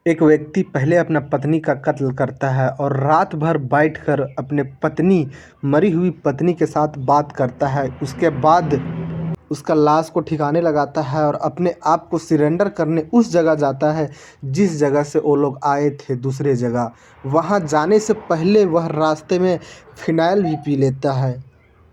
एक व्यक्ति पहले अपना पत्नी का कत्ल करता है और रात भर बैठकर अपने पत्नी मरी हुई पत्नी के साथ बात करता है। उसके बाद उसका लाश को ठिकाने लगाता है और अपने आप को सरेंडर करने उस जगह जाता है जिस जगह से वो लोग आए थे दूसरे जगह। वहाँ जाने से पहले वह रास्ते में फिनाइल भी पी लेता है,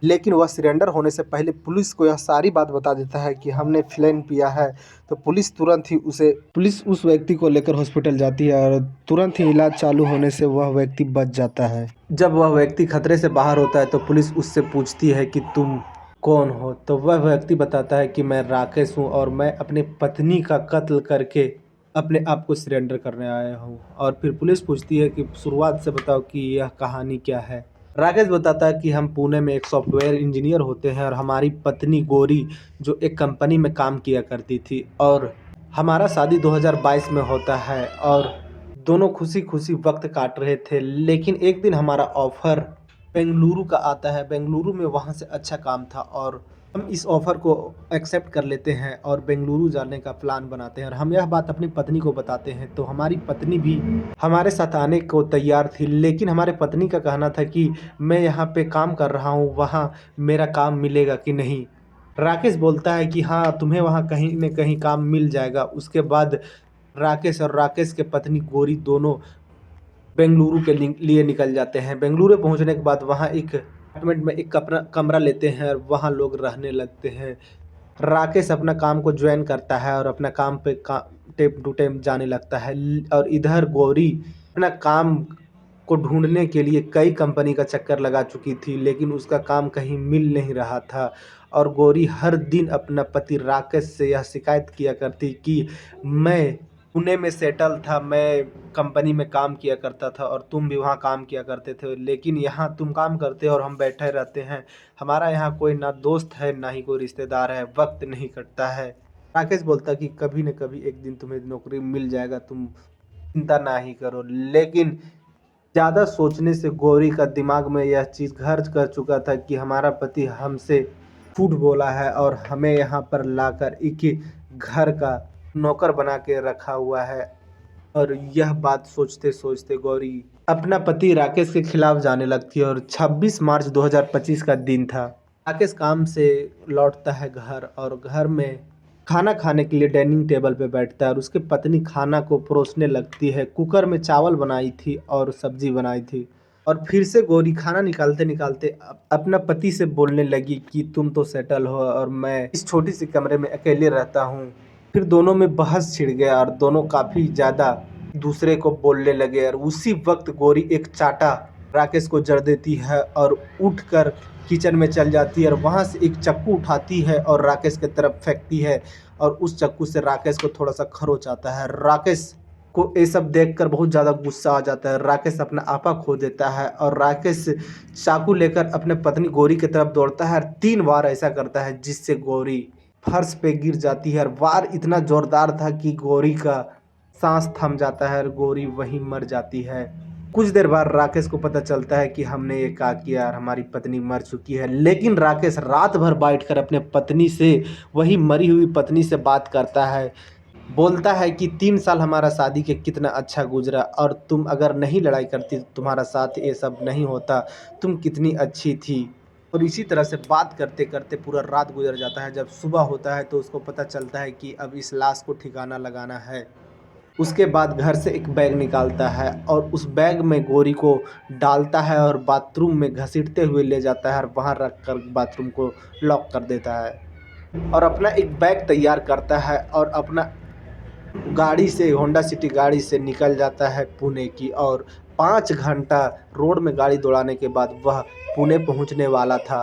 लेकिन वह सरेंडर होने से पहले पुलिस को यह सारी बात बता देता है कि हमने फिनाइल पिया है। तो पुलिस उस व्यक्ति को लेकर हॉस्पिटल जाती है और तुरंत ही इलाज चालू होने से वह व्यक्ति बच जाता है। जब वह व्यक्ति खतरे से बाहर होता है तो पुलिस उससे पूछती है कि तुम कौन हो? तो वह व्यक्ति बताता है कि मैं राकेश हूँ और मैं अपनी पत्नी का कत्ल करके अपने आप को सरेंडर करने आया हूँ। और फिर पुलिस पूछती है कि शुरुआत से बताओ कि यह कहानी क्या है। राकेश बताता है कि हम पुणे में एक सॉफ्टवेयर इंजीनियर होते हैं और हमारी पत्नी गौरी जो एक कंपनी में काम किया करती थी, और हमारा शादी 2022 में होता है और दोनों खुशी खुशी वक्त काट रहे थे। लेकिन एक दिन हमारा ऑफर बेंगलुरु का आता है। बेंगलुरु में वहाँ से अच्छा काम था और हम इस ऑफ़र को एक्सेप्ट कर लेते हैं और बेंगलुरु जाने का प्लान बनाते हैं और हम यह बात अपनी पत्नी को बताते हैं। तो हमारी पत्नी भी हमारे साथ आने को तैयार थी, लेकिन हमारे पत्नी का कहना था कि मैं यहाँ पे काम कर रहा हूँ, वहाँ मेरा काम मिलेगा कि नहीं। राकेश बोलता है कि हाँ, तुम्हें वहाँ कहीं न कहीं काम मिल जाएगा। उसके बाद राकेश और राकेश के पत्नी गौरी दोनों बेंगलुरु के लिए निकल जाते हैं। बेंगलुरु पहुंचने के बाद वहाँ एक अपार्टमेंट में एक कमरा लेते हैं और वहाँ लोग रहने लगते हैं। राकेश अपना काम को ज्वाइन करता है और अपना काम पे टाइम टू टाइम जाने लगता है। और इधर गौरी अपना काम को ढूंढने के लिए कई कंपनी का चक्कर लगा चुकी थी, लेकिन उसका काम कहीं मिल नहीं रहा था। और गौरी हर दिन अपना पति राकेश से यह शिकायत किया करती कि मैं पुणे में सेटल था, मैं कंपनी में काम किया करता था और तुम भी वहाँ काम किया करते थे, लेकिन यहाँ तुम काम करते हो और हम बैठे रहते हैं। हमारा यहाँ कोई ना दोस्त है ना ही कोई रिश्तेदार है, वक्त नहीं कटता है। राकेश बोलता कि कभी न कभी एक दिन तुम्हें नौकरी मिल जाएगा, तुम चिंता ना ही करो। लेकिन ज़्यादा सोचने से गौरी का दिमाग में यह चीज़ घर कर चुका था कि हमारा पति हमसे झूठ बोला है और हमें यहाँ पर लाकर एक घर का नौकर बना के रखा हुआ है। और यह बात सोचते सोचते गौरी अपना पति राकेश के खिलाफ जाने लगती है और 26 मार्च 2025 का दिन था। राकेश काम से लौटता है घर और घर में खाना खाने के लिए डाइनिंग टेबल पे बैठता है और उसकी पत्नी खाना को परोसने लगती है। कुकर में चावल बनाई थी और सब्जी बनाई थी। और फिर से गौरी खाना निकालते निकालते अपना पति से बोलने लगी कि तुम तो सेटल हो और मैं इस छोटी सी कमरे में अकेले रहता हूँ। फिर दोनों में बहस छिड़ गया और दोनों काफ़ी ज़्यादा दूसरे को बोलने लगे और उसी वक्त गौरी एक चाटा राकेश को जड़ देती है और उठकर किचन में चल जाती है और वहाँ से एक चाकू उठाती है और राकेश की तरफ फेंकती है और उस चाकू से राकेश को थोड़ा सा खरोच आता है। राकेश को ये सब देखकर बहुत ज़्यादा गुस्सा आ जाता है। राकेश अपना आपा खो देता है और राकेश चाकू लेकर अपने पत्नी गौरी की तरफ दौड़ता है और 3 बार ऐसा करता है जिससे गौरी फर्श पे गिर जाती है। और वार इतना ज़ोरदार था कि गौरी का सांस थम जाता है और गौरी वहीं मर जाती है। कुछ देर बाद राकेश को पता चलता है कि हमने ये क्या किया और हमारी पत्नी मर चुकी है। लेकिन राकेश रात भर बैठकर अपने पत्नी से, वही मरी हुई पत्नी से बात करता है। बोलता है कि 3 साल हमारा शादी के कितना अच्छा गुजरा और तुम अगर नहीं लड़ाई करती तो तुम्हारा साथ ये सब नहीं होता, तुम कितनी अच्छी थी। और इसी तरह से बात करते करते पूरा रात गुजर जाता है। जब सुबह होता है तो उसको पता चलता है कि अब इस लाश को ठिकाना लगाना है। उसके बाद घर से एक बैग निकालता है और उस बैग में गौरी को डालता है और बाथरूम में घसीटते हुए ले जाता है और वहाँ रख कर बाथरूम को लॉक कर देता है और अपना एक बैग तैयार करता है और अपना गाड़ी से, होंडा सिटी गाड़ी से निकल जाता है पुणे की। और 5 घंटा रोड में गाड़ी दौड़ाने के बाद वह पुणे पहुंचने वाला था।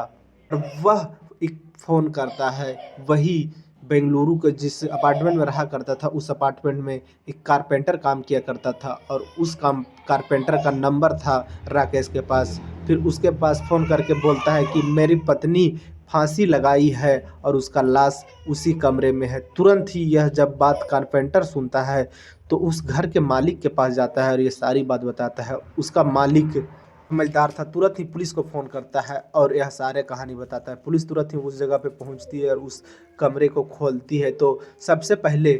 और वह एक फ़ोन करता है, वही बेंगलुरु के जिस अपार्टमेंट में रहा करता था उस अपार्टमेंट में एक कारपेंटर काम किया करता था और उस कारपेंटर का नंबर था राकेश के पास। फिर उसके पास फ़ोन करके बोलता है कि मेरी पत्नी फांसी लगाई है और उसका लाश उसी कमरे में है। तुरंत ही यह जब बात कारपेंटर सुनता है तो उस घर के मालिक के पास जाता है और ये सारी बात बताता है। उसका मालिक समझदार था, तुरंत ही पुलिस को फ़ोन करता है और यह सारे कहानी बताता है। पुलिस तुरंत ही उस जगह पे पहुंचती है और उस कमरे को खोलती है तो सबसे पहले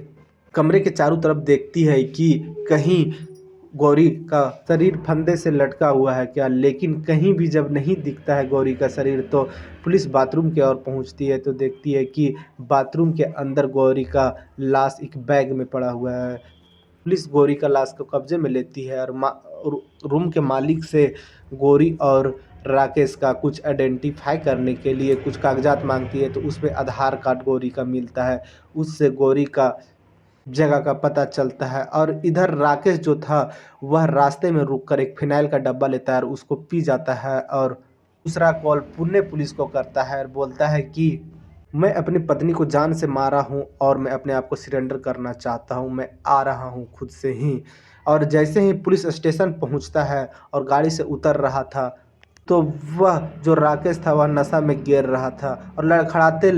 कमरे के चारों तरफ देखती है कि कहीं गौरी का शरीर फंदे से लटका हुआ है क्या, लेकिन कहीं भी जब नहीं दिखता है गौरी का शरीर तो पुलिस बाथरूम की ओर पहुंचती है तो देखती है कि बाथरूम के अंदर गौरी का लाश एक बैग में पड़ा हुआ है। पुलिस गौरी का लाश को कब्जे में लेती है और रूम के मालिक से गौरी और राकेश का कुछ आइडेंटिफाई करने के लिए कुछ कागजात मांगती है तो उसमें आधार कार्ड गौरी का मिलता है। उससे गौरी का जगह का पता चलता है और इधर राकेश जो था वह रास्ते में रुककर एक फिनाइल का डब्बा लेता है और उसको पी जाता है और दूसरा कॉल पुणे पुलिस को करता है और बोलता है कि मैं अपनी पत्नी को जान से मारा हूं और मैं अपने आप को सरेंडर करना चाहता हूं, मैं आ रहा हूं खुद से ही। और जैसे ही पुलिस स्टेशन पहुंचता है और गाड़ी से उतर रहा था तो वह जो राकेश था वह नशा में गिर रहा था और लड़खड़ाते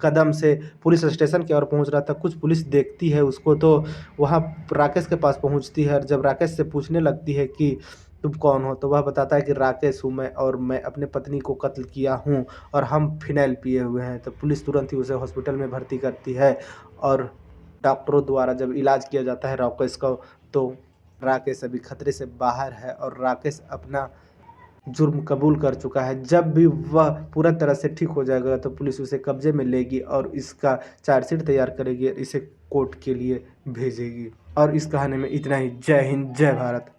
कदम से पुलिस स्टेशन की ओर पहुंच रहा था। कुछ पुलिस देखती है उसको तो वह राकेश के पास पहुंचती है और जब राकेश से पूछने लगती है कि तुम कौन हो तो वह बताता है कि राकेश हूँ मैं और मैं अपने पत्नी को कत्ल किया हूँ और हम फिनाइल पिए हुए हैं। तो पुलिस तुरंत ही उसे हॉस्पिटल में भर्ती करती है और डॉक्टरों द्वारा जब इलाज किया जाता है राकेश का तो राकेश अभी खतरे से बाहर है और राकेश अपना जुर्म कबूल कर चुका है। जब भी वह पूरा तरह से ठीक हो जाएगा तो पुलिस उसे कब्जे में लेगी और इसका चार्जशीट तैयार करेगी और इसे कोर्ट के लिए भेजेगी। और इस कहानी में इतना ही। जय हिंद, जय भारत।